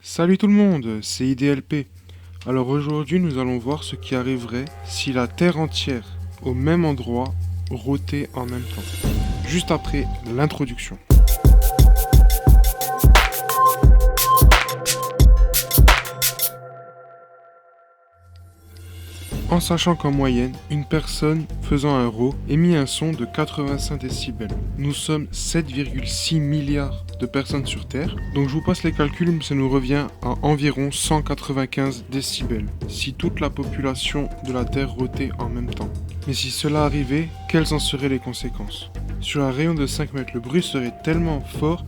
Salut tout le monde, c'est IDLP. Alors aujourd'hui nous allons voir ce qui arriverait si la Terre entière, au même endroit, rotait en même temps. Juste après l'introduction. En sachant qu'en moyenne, une personne faisant un RAW émet un son de 85 décibels. Nous sommes 7,6 milliards de personnes sur Terre, donc je vous passe les calculs, ça nous revient à environ 195 décibels, si toute la population de la Terre rotait en même temps. Mais si cela arrivait, quelles en seraient les conséquences? Sur un rayon de 5 mètres, le bruit serait tellement fort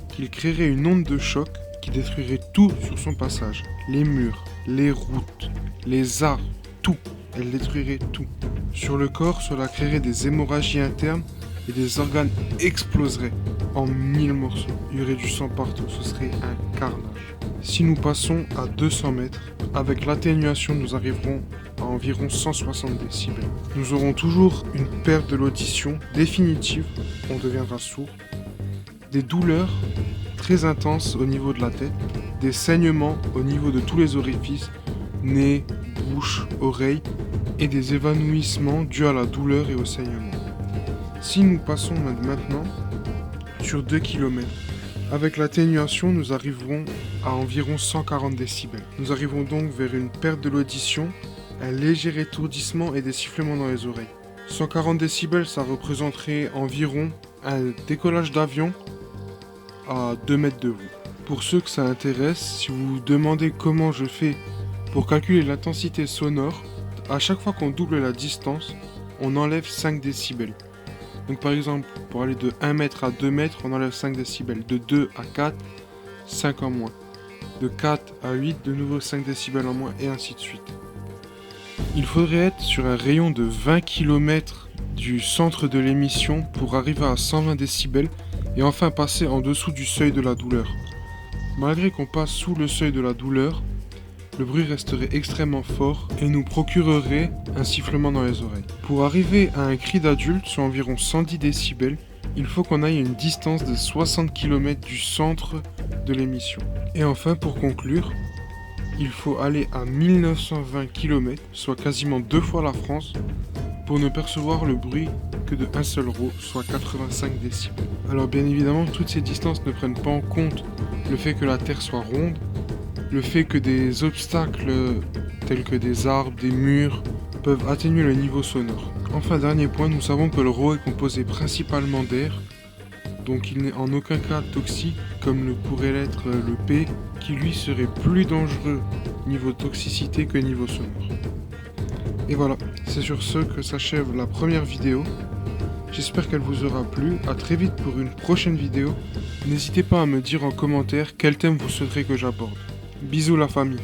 qu'il créerait une onde de choc qui détruirait tout sur son passage. Les murs, les routes, les arbres, tout. Elle détruirait tout. Sur le corps, cela créerait des hémorragies internes et des organes exploseraient en 1000 morceaux. Il y aurait du sang partout, ce serait un carnage. Si nous passons à 200 mètres, avec l'atténuation, nous arriverons à environ 160 décibels. Nous aurons toujours une perte de l'audition définitive, on deviendra sourd, des douleurs très intenses au niveau de la tête, des saignements au niveau de tous les orifices, nez, bouche, oreille, et des évanouissements dus à la douleur et au saignement. Si nous passons maintenant sur 2 km, avec l'atténuation, nous arriverons à environ 140 décibels. Nous arrivons donc vers une perte de l'audition, un léger étourdissement et des sifflements dans les oreilles. 140 décibels, ça représenterait environ un décollage d'avion à 2 mètres de vous. Pour ceux que ça intéresse, si vous vous demandez comment je fais pour calculer l'intensité sonore, à chaque fois qu'on double la distance, on enlève 5 décibels. Donc par exemple, pour aller de 1 mètre à 2 mètres, on enlève 5 décibels. De 2 à 4, 5 en moins. De 4 à 8, de nouveau 5 décibels en moins, et ainsi de suite. Il faudrait être sur un rayon de 20 km du centre de l'émission pour arriver à 120 décibels et enfin passer en dessous du seuil de la douleur. Malgré qu'on passe sous le seuil de la douleur, le bruit resterait extrêmement fort et nous procurerait un sifflement dans les oreilles. Pour arriver à un cri d'adulte, soit environ 110 décibels, il faut qu'on aille à une distance de 60 km du centre de l'émission. Et enfin, pour conclure, il faut aller à 1920 km, soit quasiment 2 fois la France, pour ne percevoir le bruit que de un seul RAW, soit 85 décibels. Alors bien évidemment, toutes ces distances ne prennent pas en compte le fait que la Terre soit ronde, le fait que des obstacles tels que des arbres, des murs, peuvent atténuer le niveau sonore. Enfin, dernier point, nous savons que le RAW est composé principalement d'air, donc il n'est en aucun cas toxique comme le pourrait l'être le P, qui lui serait plus dangereux niveau toxicité que niveau sonore. Et voilà, c'est sur ce que s'achève la première vidéo. J'espère qu'elle vous aura plu. A très vite pour une prochaine vidéo. N'hésitez pas à me dire en commentaire quel thème vous souhaiterez que j'aborde. Bisous la famille.